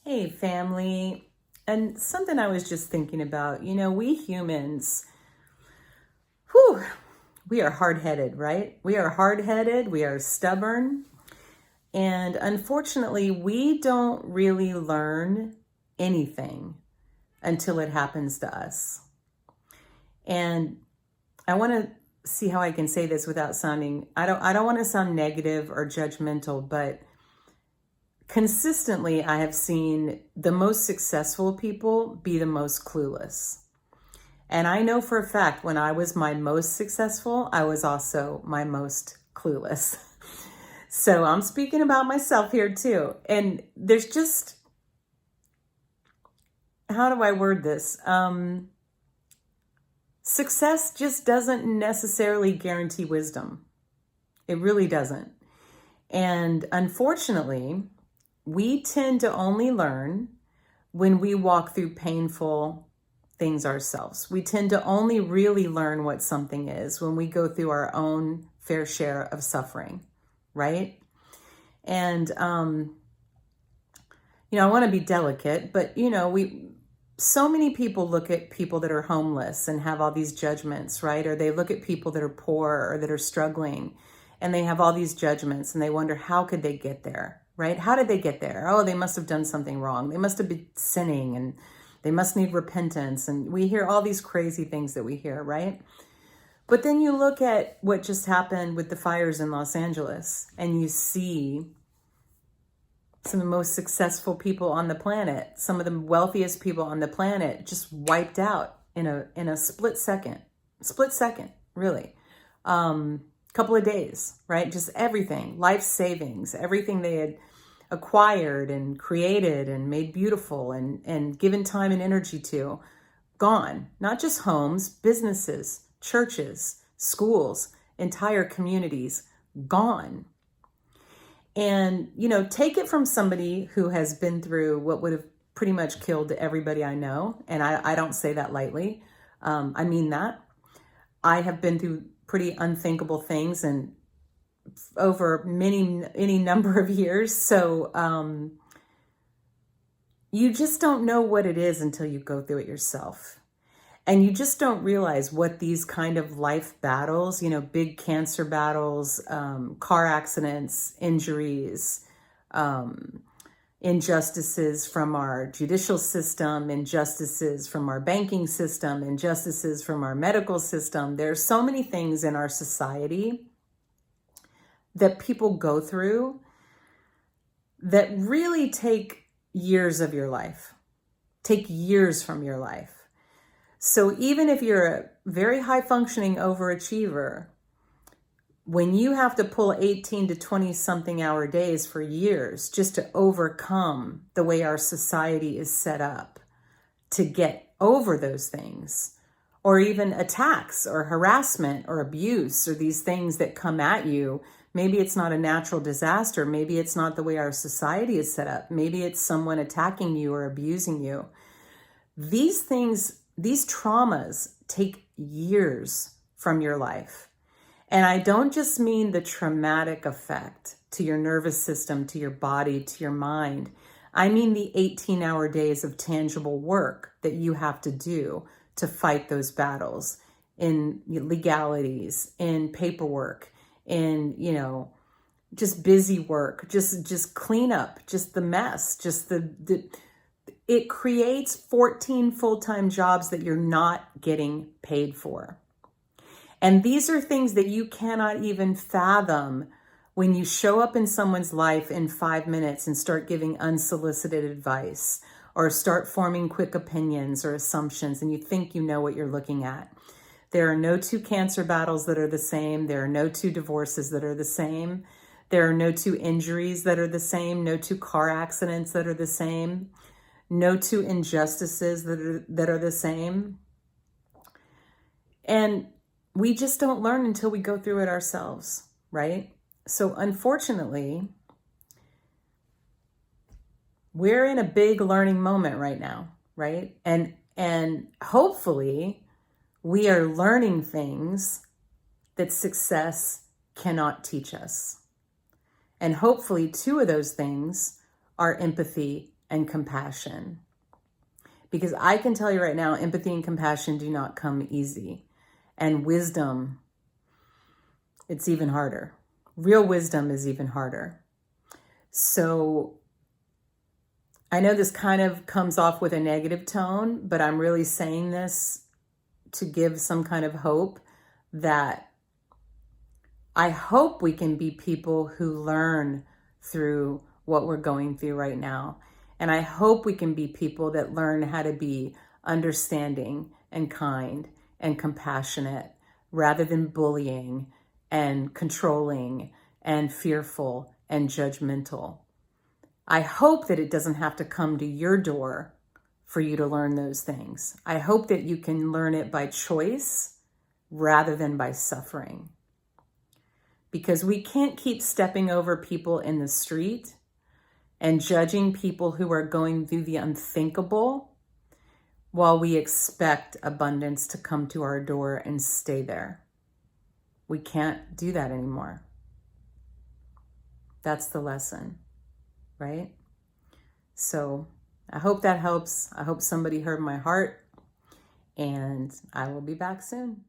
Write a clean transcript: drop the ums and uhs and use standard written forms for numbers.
Hey, family. And something I was just thinking about, we humans, whew, we are hard-headed, right? We are hard-headed, we are stubborn, and unfortunately, we don't really learn anything until it happens to us. And I want to see how I can say this without sounding, I don't want to sound negative or judgmental, but consistently, I have seen the most successful people be the most clueless. And I know for a fact when I was my most successful, I was also my most clueless. So I'm speaking about myself here too. And there's just, how do I word this? Success just doesn't necessarily guarantee wisdom. It really doesn't. And unfortunately, we tend to only learn when we walk through painful things ourselves. We tend to only really learn what something is when we go through our own fair share of suffering, right? And, I want to be delicate, but, so many people look at people that are homeless and have all these judgments, right? Or they look at people that are poor or that are struggling and they have all these judgments and they wonder, how could they get there, right? How did they get there? Oh, they must have done something wrong. They must have been sinning and they must need repentance. And we hear all these crazy things that we hear, right? But then you look at what just happened with the fires in Los Angeles and you see some of the most successful people on the planet, some of the wealthiest people on the planet just wiped out in a split second, really. Couple of days, right? Just everything, life savings, everything they had acquired and created and made beautiful and given time and energy to, gone. Not just homes, businesses, churches, schools, entire communities, gone. And, take it from somebody who has been through what would have pretty much killed everybody I know. And I don't say that lightly. I mean that. I have been through pretty unthinkable things and over any number of years. So you just don't know what it is until you go through it yourself. And you just don't realize what these kind of life battles, big cancer battles, car accidents, injuries, injustices from our judicial system, injustices from our banking system, injustices from our medical system. There are so many things in our society that people go through that really take years of your life, take years from your life. So even if you're a very high functioning overachiever, when you have to pull 18 to 20 something hour days for years just to overcome the way our society is set up to get over those things, or even attacks or harassment or abuse or these things that come at you, maybe it's not a natural disaster. Maybe it's not the way our society is set up. Maybe it's someone attacking you or abusing you. These things, these traumas take years from your life. And I don't just mean the traumatic effect to your nervous system, to your body, to your mind. I mean the 18-hour days of tangible work that you have to do to fight those battles in legalities, in paperwork, in, just busy work, just clean up, just the mess, just it creates 14 full-time jobs that you're not getting paid for. And these are things that you cannot even fathom when you show up in someone's life in 5 minutes and start giving unsolicited advice or start forming quick opinions or assumptions and you think you know what you're looking at. There are no two cancer battles that are the same. There are no two divorces that are the same. There are no two injuries that are the same. No two car accidents that are the same. No two injustices that are the same. And we just don't learn until we go through it ourselves, right? So unfortunately, we're in a big learning moment right now, right? And hopefully we are learning things that success cannot teach us. And hopefully two of those things are empathy and compassion. Because I can tell you right now, empathy and compassion do not come easy. And wisdom, it's even harder. Real wisdom is even harder. So I know this kind of comes off with a negative tone, but I'm really saying this to give some kind of hope that I hope we can be people who learn through what we're going through right now. And I hope we can be people that learn how to be understanding and kind and compassionate rather than bullying and controlling and fearful and judgmental. I hope that it doesn't have to come to your door for you to learn those things. I hope that you can learn it by choice rather than by suffering. Because we can't keep stepping over people in the street and judging people who are going through the unthinkable while we expect abundance to come to our door and stay there. We can't do that anymore. That's the lesson, right? So I hope that helps. I hope somebody heard my heart, and I will be back soon.